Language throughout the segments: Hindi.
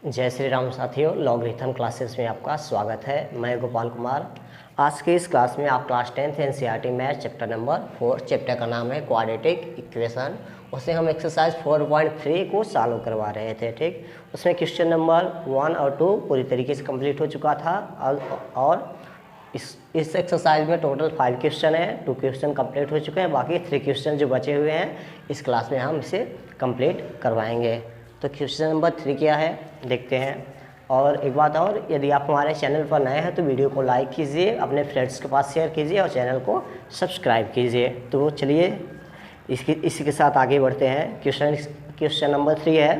जय श्री राम साथियों, लॉगरिथम क्लासेस में आपका स्वागत है। मैं गोपाल कुमार। आज के इस क्लास में आप class 10th NCERT math chapter number 4, chapter का नाम है क्वाड्रेटिक इक्वेशन। उससे हम एक्सरसाइज 4.3 को सॉल्व करवा रहे थे। ठीक, उसमें क्वेश्चन नंबर 1 और 2 पूरी तरीके से कंप्लीट हो चुका था और इस एक्सरसाइज में टोटल 5 क्वेश्चन है। 2 क्वेश्चन कंप्लीट हो चुके हैं, बाकी 3 क्वेश्चन जो बचे हुए हैं इस क्लास में हम इसे कंप्लीट करवाएंगे। तो क्वेश्चन नंबर 3 क्या है देखते हैं। और एक बात और, यदि आप हमारे चैनल पर नए हैं तो वीडियो को लाइक कीजिए, अपने फ्रेंड्स के पास शेयर कीजिए और चैनल को सब्सक्राइब कीजिए। तो चलिए इसी के साथ आगे बढ़ते हैं। क्वेश्चन नंबर 3 है।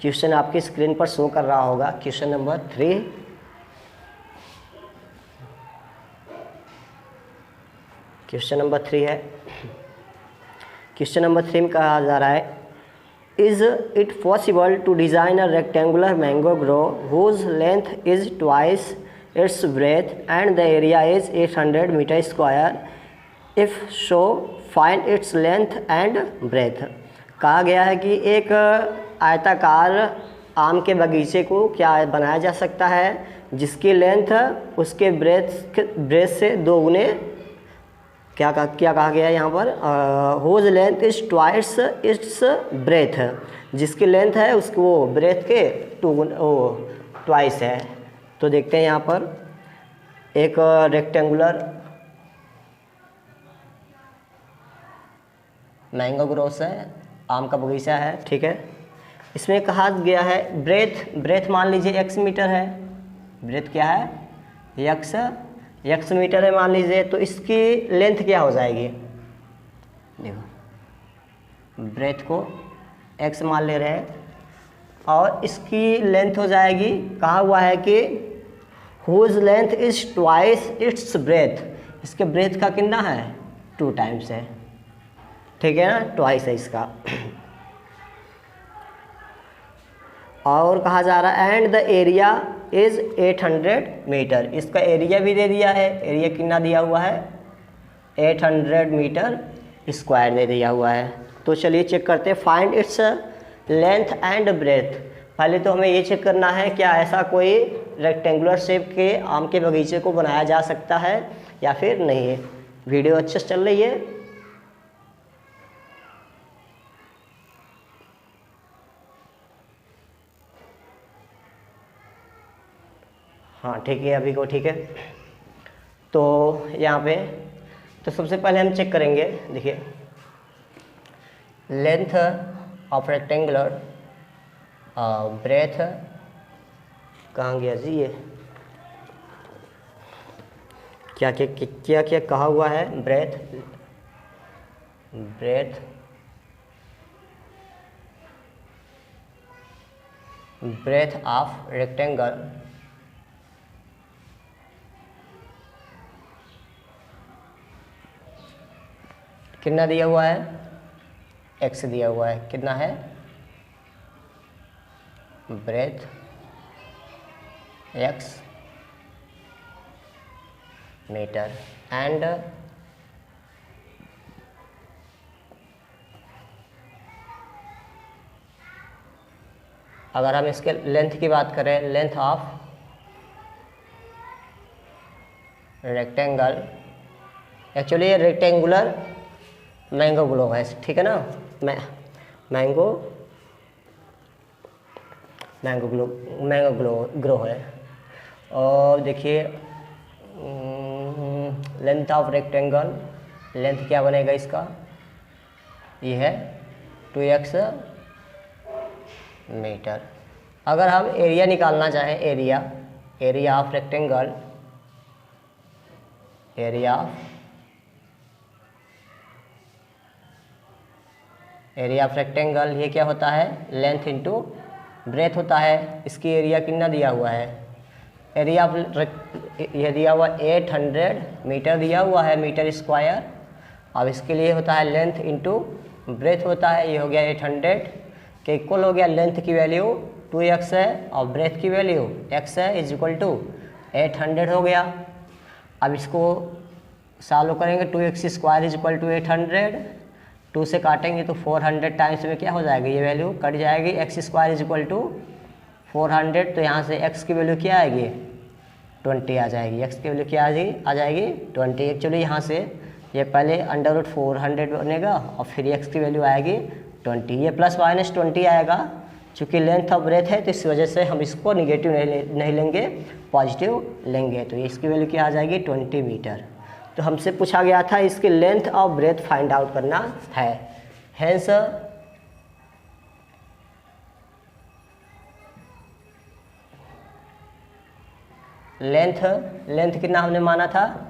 क्वेश्चन आपकी स्क्रीन पर शो कर रहा होगा। क्वेश्चन नंबर 3 है। क्वेश्चन नंबर 3 में कहा जा रहा है, Is it possible to design a rectangular mango grove whose length is twice its breadth and the area is 800 meter square? If so, find its length and breadth. कहा गया है कि एक आयताकार आम के बगीचे को क्या बनाया जा सकता है जिसकी लेंथ उसके ब्रेथ से 2 गुने क्या कहा गया है यहाँ पर, whose length is twice its breadth, जिसकी लेंथ है उसको वो ब्रेथ के ट्वाइस है। तो देखते हैं यहाँ पर एक रेक्टेंगुलर मैंगो ग्रोव्स है, आम का बगीचा है। ठीक है, इसमें कहा गया है ब्रेथ मान लीजिए x मीटर है। ब्रेथ क्या है, x मीटर है मान लीजिए। तो इसकी लेंथ क्या हो जाएगी, देखो ब्रेथ को x मान ले रहे हैं और इसकी लेंथ हो जाएगी, कहा हुआ है कि whose length is twice its breadth. इसके ब्रेथ का कितना है, 2 टाइम्स है। ठीक है ना, ट्वाइस है इसका। और कहा जा रहा है and the area is 800 metre. इसका एरिया भी दे दिया है। एरिया कितना दिया हुआ है, 800 मीटर स्क्वायर दे दिया हुआ है। तो चलिए चेक करते हैं, find its length and breadth. पहले तो हमें ये चेक करना है क्या ऐसा कोई रेक्टेंगुलर शेप के आम के बगीचे को बनाया जा सकता है या फिर नहीं है। वीडियो अच्छे से चल रही है। हाँ ठीक है, अभी को ठीक है। तो यहाँ पे तो सबसे पहले हम चेक करेंगे, देखिए लेंथ ऑफ रेक्टेंगुलर, ब्रेथ कहाँ गया जी, ये क्या कहा हुआ है, ब्रेथ ऑफ रेक्टेंगल कितना दिया हुआ है, x दिया हुआ है। कितना है, ब्रेथ x मीटर एंड अगर हम इसके लेंथ की बात करें, लेंथ ऑफ रेक्टेंगल, एक्चुअली ये रेक्टेंगुलर मैंगो ग्रोव है। ठीक है ना, मैंगो ग्रोव है। और देखिए लेंथ ऑफ रेक्टेंगल, लेंथ क्या बनेगा इसका, ये है 2x मीटर। अगर हम एरिया निकालना चाहें, area of rectangle, area of rectangle ये क्या होता है, लेंथ इंटू ब्रेथ होता है। इसकी एरिया कितना दिया हुआ है, एरिया ये दिया हुआ 800 मीटर दिया हुआ है, मीटर स्क्वायर। अब इसके लिए होता है लेंथ इंटू ब्रेथ होता है, ये हो गया 800 के इक्वल हो गया। लेंथ की वैल्यू 2x है और ब्रेथ की वैल्यू x है, इज इक्वल टू 800 हो गया। अब इसको सॉल्व करेंगे, 2x square is equal to 800, 2 से काटेंगे तो 400 टाइम्स में क्या हो जाएगा, ये वैल्यू कट जाएगी। x square is equal to 400, तो यहाँ से x की वैल्यू क्या आएगी 20 आ जाएगी। x की वैल्यू क्या आ जाएगी 20। एक्चुअली यहाँ से ये पहले √400 बनेगा और फिर x की वैल्यू आएगी 20। ये प्लस माइनस 20 आएगा, चूँकि लेंथ और ब्रेथ है तो इस वजह से हम इसको निगेटिव नहीं लेंगे, पॉजिटिव लेंगे। तो इसकी वैल्यू क्या आ जाएगी 20 मीटर। तो हमसे पूछा गया था इसकी लेंथ और ब्रेथ फाइंड आउट करना है। हेंस लेंथ कितना हमने माना था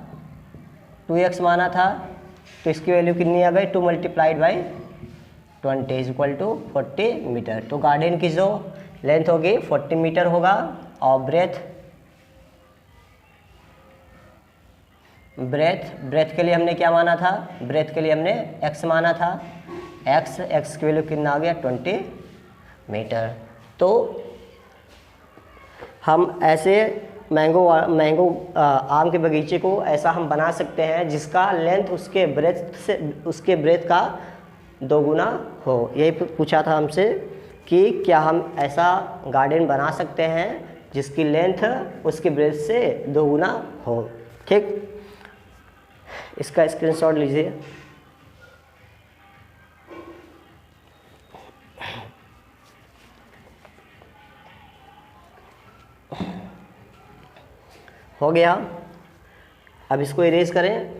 2x माना था, तो इसकी वैल्यू कितनी आ गई 2 multiplied by 20 is equal to 40 metre. तो गार्डन की जो लेंथ होगी 40 मीटर होगा और ब्रेथ के लिए हमने क्या माना था, ब्रेथ के लिए हमने x माना था, x की वैल्यू कितना आ गया 20 मीटर। तो हम ऐसे मैंगो आम के बगीचे को ऐसा हम बना सकते हैं जिसका लेंथ उसके ब्रेथ का 2 गुना हो। यही पूछा था हमसे कि क्या हम ऐसा गार्डन बना सकते हैं जिसकी लेंथ उसके ब्रेथ से 2 गुना हो। ठीक, इसका स्क्रीनशॉट लीजिए। हो गया, अब इसको इरेज करें।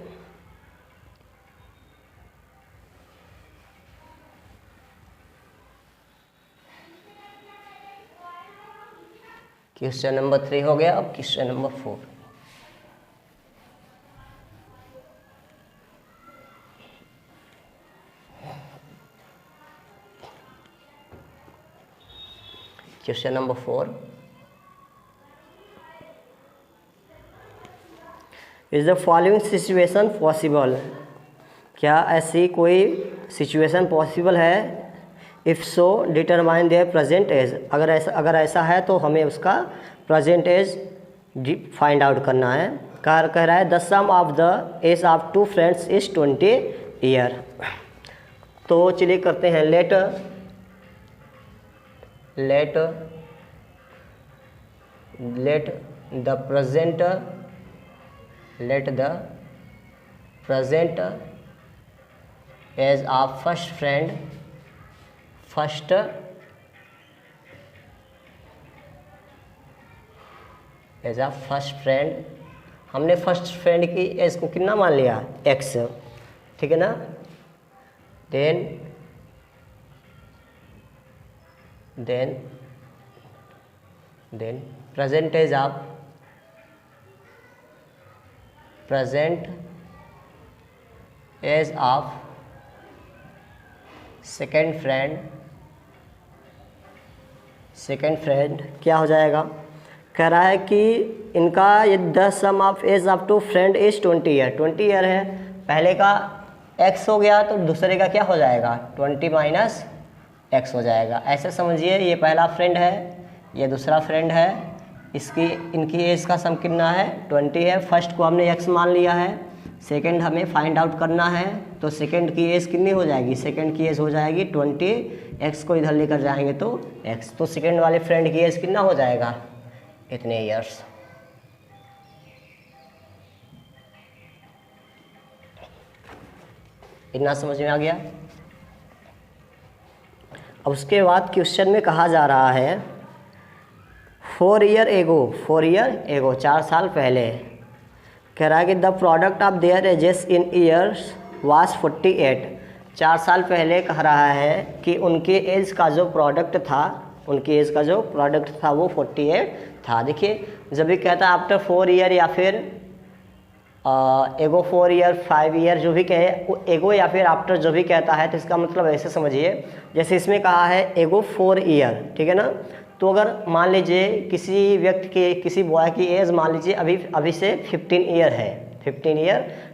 क्वेश्चन नंबर 3 हो गया। अब question number 4। Question number 4, is the following situation possible. क्या ऐसी कोई सिचुएशन पॉसिबल है? If so determine their present age. अगर ऐसा है तो हमें उसका प्रेजेंट एज फाइंड आउट करना है। कह रहा है the sum of the age of 2 friends is 20 year. तो चलिए करते हैं। Let the present age of first friend हमने फर्स्ट फ्रेंड की एज को कितना मान लिया x, ठीक है ना। Then present age of second friend क्या हो जाएगा। कह रहा है कि इनका ये the sum of age of 2 friend is 20 year है। पहले का x हो गया तो दूसरे का क्या हो जाएगा 20 माइनस x हो जाएगा। ऐसे समझिए ये पहला फ्रेंड है, ये दूसरा फ्रेंड है, इनकी एज का सम कितना है 20 है। फर्स्ट को हमने x मान लिया है, सेकंड हमें फाइंड आउट करना है। तो सेकंड की एज कितनी हो जाएगी, सेकंड की एज हो जाएगी 20, x को इधर लेकर जाएंगे तो x। तो सेकंड वाले फ्रेंड की एज कितना हो जाएगा इतने ईयर्स। इतना समझ में आ गया। अब उसके बाद क्वेश्चन में कहा जा रहा है 4 ईयर एगो 4 साल पहले। कह रहा है कि the product of their edges in years was 48। 4 साल पहले कह रहा है कि उनके एज का जो प्रोडक्ट था वो 48 था। देखिए जब भी कहता है आफ्टर 4 ईयर या फिर एगो 4 ईयर 5 ईयर जो भी कहे, एगो या फिर आफ्टर जो भी कहता है तो इसका मतलब ऐसे समझिए, जैसे इसमें कहा है एगो 4 ईयर, ठीक है ना। तो अगर मान लीजिए किसी व्यक्ति के किसी बॉय की एज मान लीजिए अभी से 15 ईयर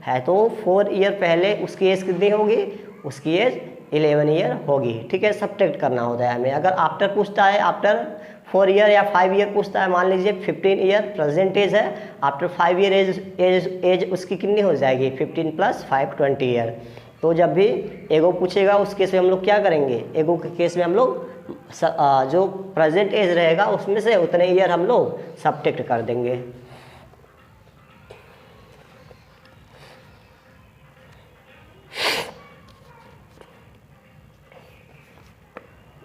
है तो 4 ईयर पहले उसकी एज कितनी होगी, उसकी एज 11 ईयर होगी। ठीक है, सब्ट्रैक्ट करना होता है हमें। अगर आफ्टर पूछता है, आफ्टर 4 ईयर या 5 ईयर पूछता है, मान लीजिए 15 ईयर प्रेजेंट एज है, आफ्टर 5 ईयर एज उसकी कितनी हो जाएगी 15 + 5 20 ईयर। तो जब भी एगो पूछेगा उस केस में हम लोग क्या करेंगे, एगो के केस में हम लोग जो प्रेजेंट एज रहेगा उसमें से उतने ईयर हम लोग सब्ट्रैक्ट कर देंगे।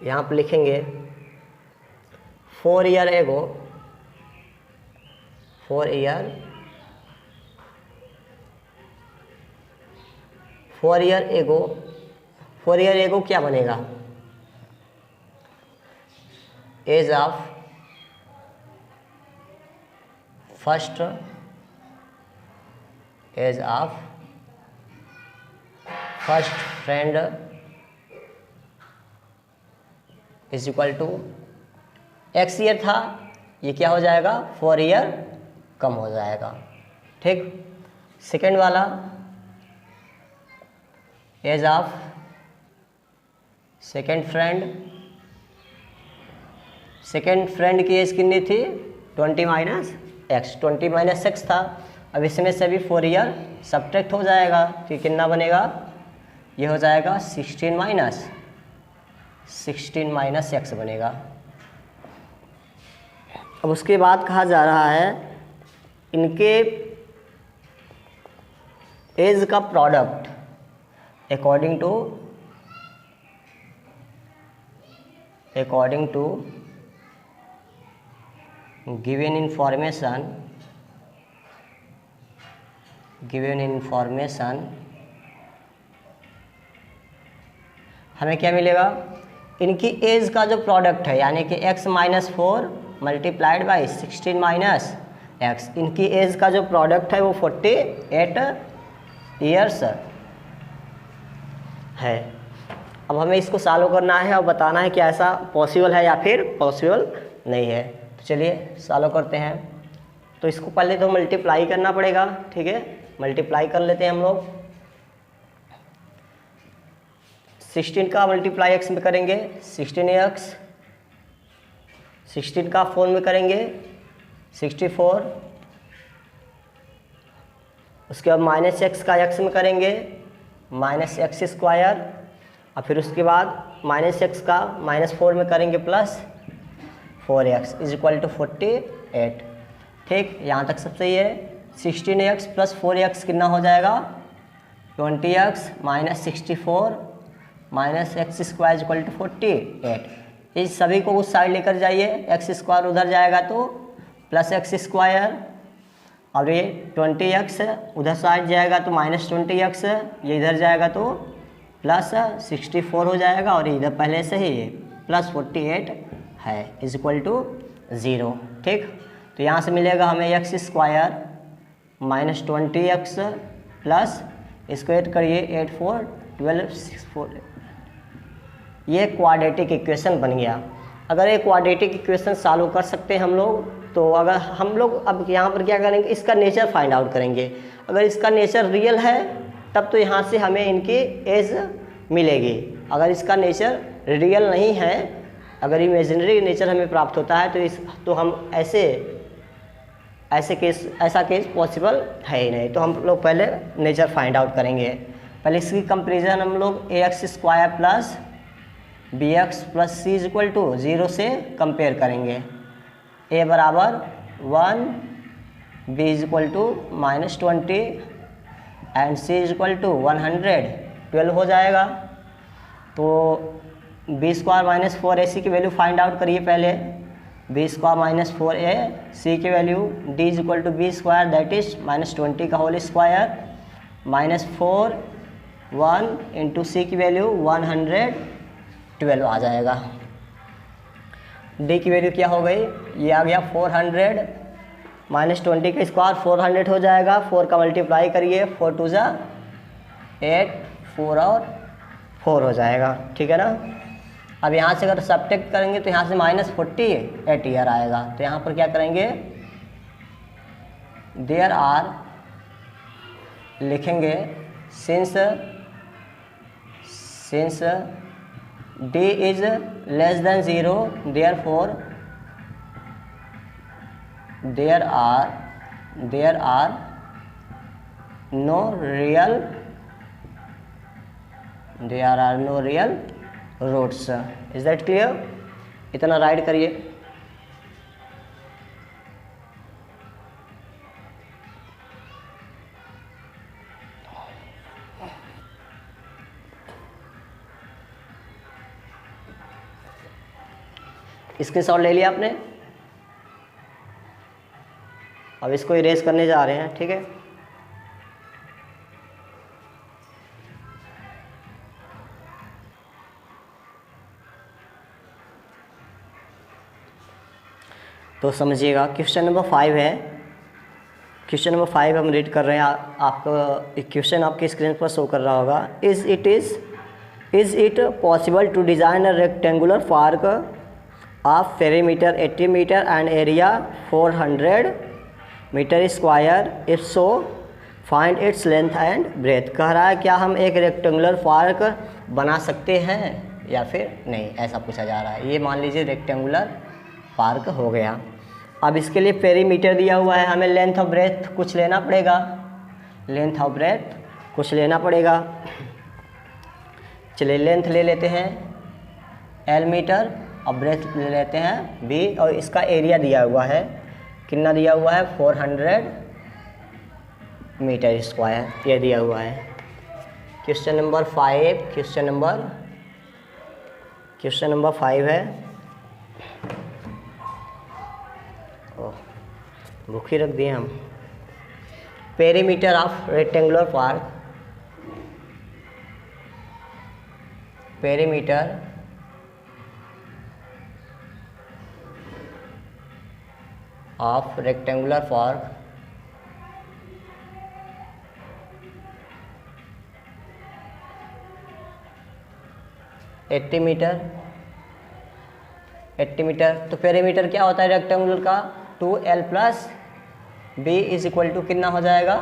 यहाँ पर लिखेंगे 4 ईयर एगो, 4 ईयर एगो क्या बनेगा? Age of first friend is equal to x year था, ये क्या हो जाएगा 4 ईयर कम हो जाएगा। ठीक। सेकेंड वाला एज ऑफ सेकेंड फ्रेंड की एज कितनी थी 20 माइनस एक्स था। अब इसमें से भी 4 ईयर सब्ट्रैक्ट हो जाएगा तो कितना बनेगा? ये हो जाएगा 16 माइनस एक्स बनेगा। अब उसके बाद कहा जा रहा है इनके एज का product according to given information हमें क्या मिलेगा? इनकी एज का जो प्रोडक्ट है यानी कि x minus 4 multiplied by 16 minus x, इनकी एज का जो प्रोडक्ट है वो 48 ईयर्स है। अब हमें इसको सॉल्व करना है और बताना है कि ऐसा पॉसिबल है या फिर पॉसिबल नहीं है। तो चलिए सॉल्व करते हैं। तो इसको पहले तो मल्टीप्लाई करना पड़ेगा। ठीक है, मल्टीप्लाई कर लेते हैं हम लोग। 16 का मल्टीप्लाई x में करेंगे 16x, 16 का 4 में करेंगे 64, उसके बाद माइनस एक्स का x में करेंगे माइनस एक्स स्क्वायर, और फिर उसके बाद माइनस एक्स का माइनस 4 में करेंगे plus 4x is equal to 48। ठीक, यहाँ तक सब सही है। 16x प्लस 4x कितना हो जाएगा? 20x minus 64 minus x square is equal to 48। इस सभी को उस साइड लेकर जाइए, एक्स स्क्वायर उधर जाएगा तो प्लस एक्स स्क्वायर, और ये 20x उधर साइड जाएगा तो माइनस 20x, ये इधर जाएगा तो प्लस 64 हो जाएगा, और इधर पहले से ही प्लस 48 है इज इक्वल टू 0। ठीक, तो यहाँ से मिलेगा हमें x square minus 20x plus इसको ऐड करिए 8 4 12 6 4, ये क्वाड्रेटिक इक्वेशन बन गया। अगर ये क्वाड्रेटिक इक्वेशन सॉल्व कर सकते हैं हम लोग, तो अगर हम लोग अब यहाँ पर क्या करेंगे, इसका नेचर फाइंड आउट करेंगे। अगर इसका नेचर रियल है तब तो यहाँ से हमें इनकी एज मिलेगी। अगर इसका नेचर रियल नहीं है, अगर इमेजिनरी नेचर हमें प्राप्त होता है तो हम ऐसा केस पॉसिबल है ही नहीं। तो हम लोग पहले नेचर फाइंड आउट करेंगे। पहले इसकी कंपेरिजन हम लोग x square plus b x plus c is equal to 0 से कंपेयर करेंगे। ए बराबर 1, b is equal to minus 20 and c is equal to 112 हो जाएगा। तो बी स्क्वायर माइनस 4ac की वैल्यू फाइंड आउट करिए पहले। बी स्क्वायर माइनस 4ac की value D is equal to b square that is minus 20 का whole square minus 4 1 into c की वैल्यू 112 आ जाएगा। डी की वैल्यू क्या हो गई, ये आ गया 400 माइनस 20 का स्क्वायर 400 हो जाएगा। 4 का मल्टीप्लाई करिए 4 2 जा 8 4 और 4 हो जाएगा। ठीक है ना। अब यहाँ से अगर सब्ट्रैक्ट करेंगे तो यहाँ से माइनस 48 ईयर आएगा। तो यहाँ पर क्या करेंगे, देयर आर लिखेंगे since d is less than 0 therefore there are no real roots. Is that clear? इतना राइट करिए। स्क्रीनशॉट ले लिया आपने? अब इसको इरेज करने जा रहे हैं, ठीक है। तो समझिएगा, क्वेश्चन नंबर 5 है। क्वेश्चन नंबर 5 हम रीड कर रहे हैं। आपका क्वेश्चन आपकी स्क्रीन पर शो कर रहा होगा। Is it possible to design a rectangular park of perimeter 80 metre and area 400 metre square? If so find its length and breadth. कह रहा है क्या हम एक रेक्टेंगुलर पार्क बना सकते हैं या फिर नहीं, ऐसा पूछा जा रहा है। ये मान लीजिए रेक्टेंगुलर पार्क हो गया। अब इसके लिए पेरीमीटर दिया हुआ है, हमें लेंथ और ब्रेथ कुछ लेना पड़ेगा। लेंथ और ब्रेथ कुछ लेना पड़ेगा। चलिए लेंथ ले लेते हैं L मीटर और ब्रेथ ले लेते हैं B, और इसका एरिया दिया हुआ है, कितना दिया हुआ है? 400 मीटर स्क्वायर, ये दिया हुआ है। क्वेश्चन नंबर 5, क्वेश्चन नंबर 5 है। बुक ही रख दिए हम। Perimeter of rectangular park, perimeter of rectangular park eighty metre. तो पेरीमीटर क्या होता है रेक्टेंगुलर का? 2L plus B is equal to कितना हो जाएगा?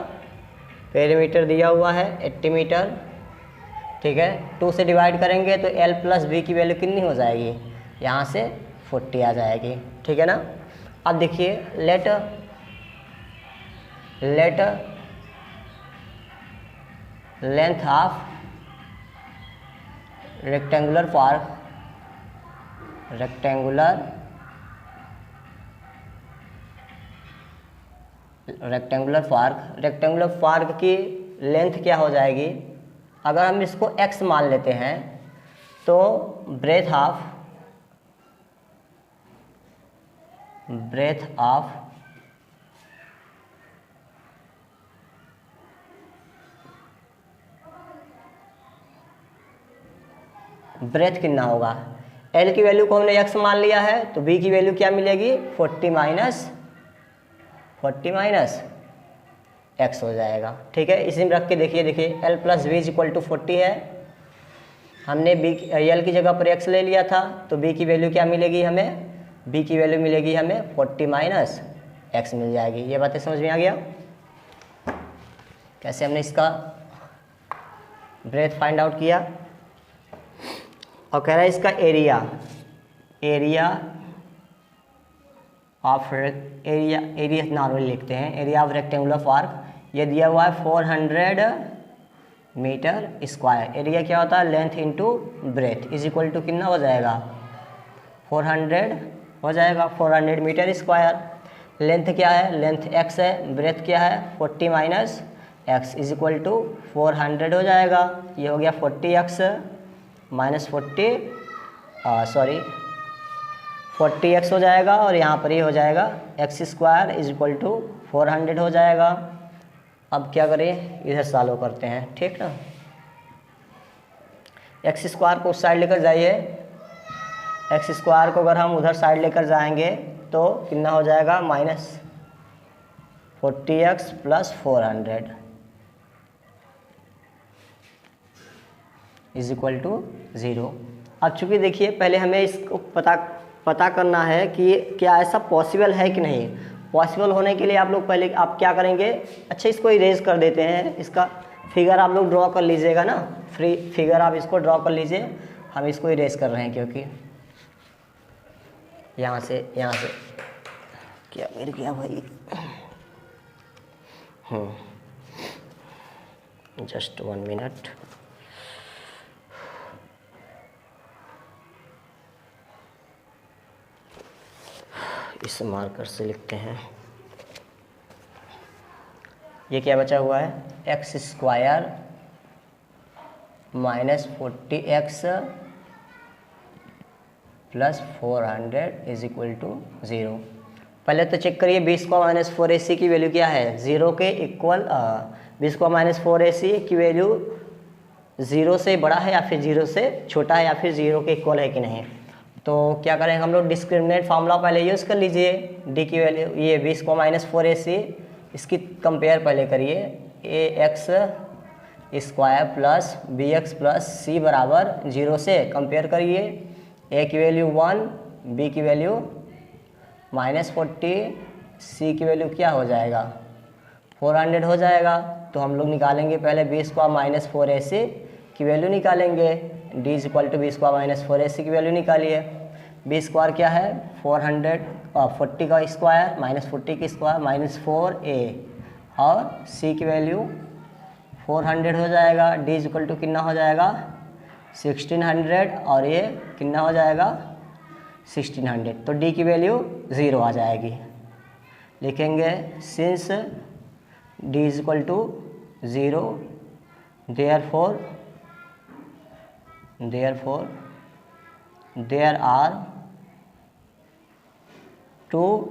पेरीमीटर दिया हुआ है 80 मीटर, ठीक है। 2 से डिवाइड करेंगे तो L प्लस B की वैल्यू कितनी हो जाएगी? यहाँ से 40 आ जाएगी, ठीक है ना। अब देखिए late length of rectangular park, rectangular park की लेंथ क्या हो जाएगी? अगर हम इसको x मान लेते हैं तो ब्रेथ ऑफ ब्रेथ कितना होगा? L की वैल्यू को हमने x मान लिया है तो B की वैल्यू क्या मिलेगी? 40 माइनस x हो जाएगा, ठीक है। इसी में रख के देखिए L plus B is equal to 40 है। हमने L की जगह पर x ले लिया था तो B की वैल्यू क्या मिलेगी हमें? B की वैल्यू मिलेगी हमें 40 माइनस x मिल जाएगी। ये बातें समझ में आ गया कैसे हमने इसका ब्रेथ फाइंड आउट किया। और कह रहा है इसका एरिया नॉर्मली लिखते हैं, एरिया ऑफ रेक्टेंगुलर पार्क। ये दिया हुआ है 400 मीटर स्क्वायर। एरिया क्या होता है? Length into breadth is equal to कितना हो जाएगा? 400 हो जाएगा, 400 मीटर स्क्वायर। लेंथ क्या है? लेंथ x है, ब्रेथ क्या है? 40 minus x is equal to 400 हो जाएगा। ये हो गया 40x माइनस 40x हो जाएगा, और यहाँ पर ये हो जाएगा x square is equal to 400 हो जाएगा। अब क्या करें? इधर सॉल्व करते हैं, ठीक ना। x स्क्वायर को उस साइड लेकर जाइए। x स्क्वायर को अगर हम उधर साइड लेकर जाएंगे तो कितना हो जाएगा? Minus 40x plus 400 is equal to 0। अब चूँकि देखिए पहले हमें इसको पता करना है कि क्या ऐसा पॉसिबल है कि नहीं। पॉसिबल होने के लिए आप लोग पहले आप क्या करेंगे? अच्छा, इसको इरेज कर देते हैं। इसका फिगर आप लोग ड्रॉ कर लीजिएगा ना, फिगर आप इसको ड्रॉ कर लीजिए। हम इसको इरेज कर रहे हैं क्योंकि यहाँ से क्या गिर गया भाई। Just 1 minute. इस मार्कर से लिखते हैं। ये क्या बचा हुआ है, x square minus 40x plus 400 is equal to 0। पहले तो चेक करिए बी स्क्वायर माइनस 4ac की वैल्यू क्या है, 0 के equal. B square minus 4ac की वैल्यू 0 से बड़ा है या फिर 0 से छोटा है या फिर 0 के इक्वल है कि नहीं। तो क्या करेंगे हम लोग, डिस्क्रिमिनेंट फार्मूला पहले यूज़ कर लीजिए। डी की वैल्यू ये बी स्क्वायर माइनस 4ac, इसकी कंपेयर पहले करिए। ए x square plus b x plus सी बराबर 0 से कंपेयर करिए। ए की वैल्यू 1, बी की वैल्यू माइनस 40, सी की वैल्यू क्या हो जाएगा 400 हो जाएगा। तो हम लोग निकालेंगे पहले बी स्क्वायर माइनस 4ac की वैल्यू निकालेंगे। D is equal to b square minus 4ac की वैल्यू निकालिए। बी स्क्वायर क्या है 40 का स्क्वायर माइनस 40 की स्क्वायर माइनस 4a, और सी की वैल्यू 400 हो जाएगा। डी इज इक्वल टू कितना हो जाएगा 1600, और ये कितना हो जाएगा 1600। तो डी की वैल्यू 0 आ जाएगी। लिखेंगे since D is equal to 0 therefore there are 2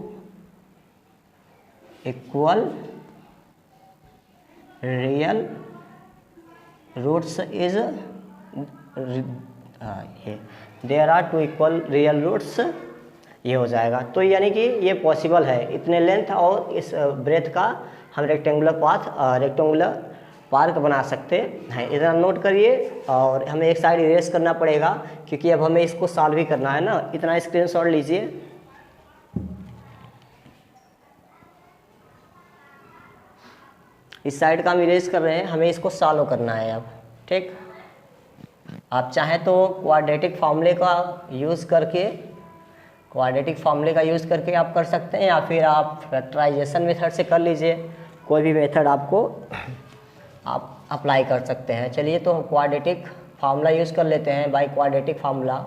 equal real roots is there are 2 equal real roots, ये हो जाएगा। तो यानी कि ये पॉसिबल है, इतने लेंथ और इस ब्रेथ का हम रेक्टेंगुलर पार्क बना सकते हैं। इतना नोट करिए, और हमें एक साइड इरेज करना पड़ेगा क्योंकि अब हमें इसको सॉल्व ही करना है ना। इतना स्क्रीनशॉट लीजिए। इस साइड का हम इरेज कर रहे हैं, हमें इसको सॉल्व करना है अब। ठीक, आप चाहें तो क्वाड्रेटिक फार्मूले का यूज़ करके आप कर सकते हैं, या फिर आप फैक्टराइजेशन मेथड से कर लीजिए। कोई भी मेथड आपको आप अप्लाई कर सकते हैं। चलिए तो क्वाड्रेटिक फार्मूला यूज़ कर लेते हैं। बाय क्वाड्रेटिक फार्मूला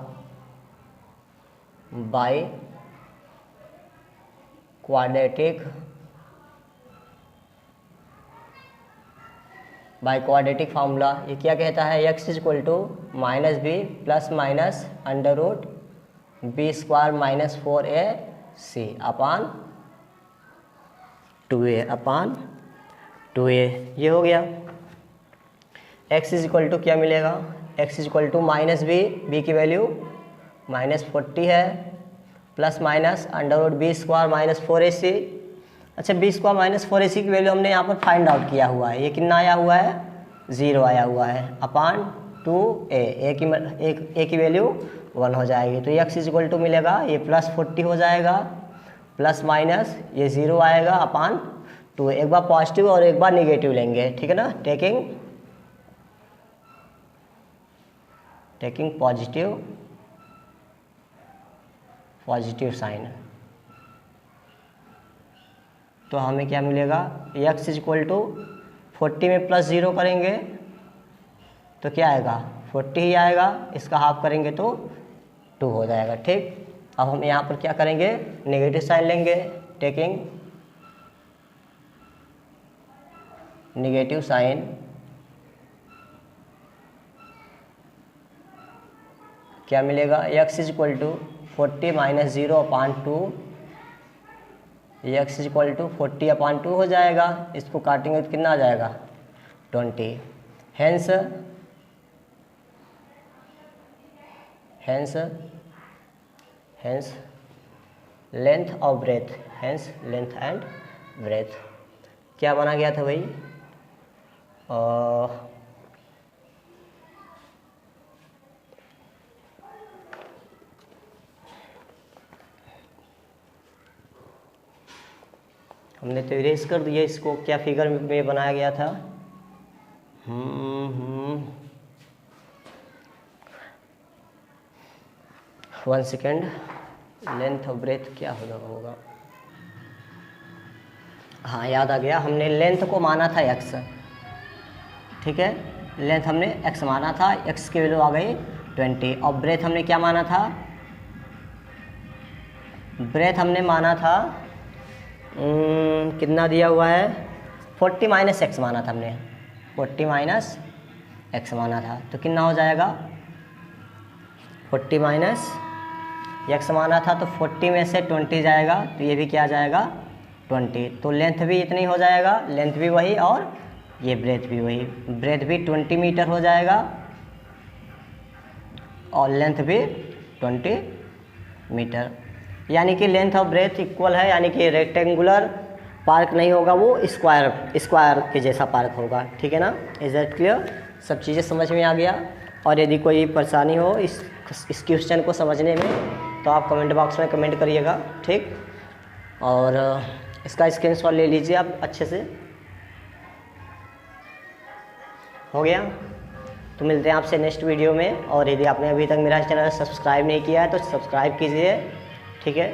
ये क्या कहता है, x is equal to minus b plus minus under root b square minus 4ac upon 2a ये हो गया। x इज इक्वल टू क्या मिलेगा, x is equal to minus b की वैल्यू माइनस 40 है, plus minus under root b square minus 4ac। अच्छा, बी स्क्वायर माइनस 4ac की वैल्यू हमने यहाँ पर फाइंड आउट किया हुआ है। ये कितना आया हुआ है 0 आया हुआ है, अपान 2a। ए की वैल्यू 1 हो जाएगी। तो x इज इक्वल टू मिलेगा, ये प्लस 40 हो जाएगा, प्लस माइनस ये 0 आएगा अपान 2। एक बार पॉजिटिव और एक बार निगेटिव लेंगे, ठीक है ना। टेकिंग पॉजिटिव साइन, तो हमें क्या मिलेगा, x इज इक्वल टू 40 में प्लस 0 करेंगे तो क्या आएगा 40 ही आएगा, इसका हाफ करेंगे तो 2 हो जाएगा। ठीक, अब हम यहाँ पर क्या करेंगे, नेगेटिव साइन लेंगे। टेकिंग नेगेटिव साइन, क्या मिलेगा, x is equal to 40 minus 0 upon 2, x is equal to 40 upon 2 हो जाएगा। इसको काटेंगे तो कितना आ जाएगा 20। हेंस लेंथ और ब्रेथ, लेंथ एंड ब्रेथ क्या बना गया था भाई, हमने तो इरेज कर दिया इसको। क्या फिगर में बनाया गया था, 1 सेकेंड। लेंथ और ब्रेथ क्या होगा, हाँ याद आ गया। हमने लेंथ को माना था x, ठीक है, लेंथ हमने x माना था, x की वैल्यू आ गई 20। और ब्रेथ हमने क्या माना था, ब्रेथ हमने माना था कितना दिया हुआ है 40 माइनस एक्स माना था हमने, 40 माइनस एक्स माना था, तो कितना हो जाएगा 40 माइनस एक्स माना था, तो 40 में से 20 जाएगा, तो ये भी क्या जाएगा 20, तो लेंथ भी इतनी हो जाएगा, लेंथ भी वही और ये ब्रेथ भी वही, ब्रेथ भी 20 मीटर हो जाएगा और लेंथ भी 20 मीटर, यानी कि लेंथ और ब्रेथ इक्वल है, यानी कि रेक्टेंगुलर पार्क नहीं होगा, वो स्क्वायर के जैसा पार्क होगा। ठीक है ना, इज दैट क्लियर? सब चीज़ें समझ में आ गया। और यदि कोई परेशानी हो इस क्वेश्चन को समझने में तो आप कमेंट बॉक्स में कमेंट करिएगा। ठीक, और इसका स्क्रीनशॉट ले लीजिए आप अच्छे से। हो गया, तो मिलते हैं आपसे नेक्स्ट वीडियो में। और यदि आपने अभी तक मेरा चैनल सब्सक्राइब नहीं किया है तो सब्सक्राइब कीजिए। ठीक है,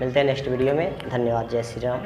मिलते हैं नेक्स्ट वीडियो में। धन्यवाद। जय श्री राम।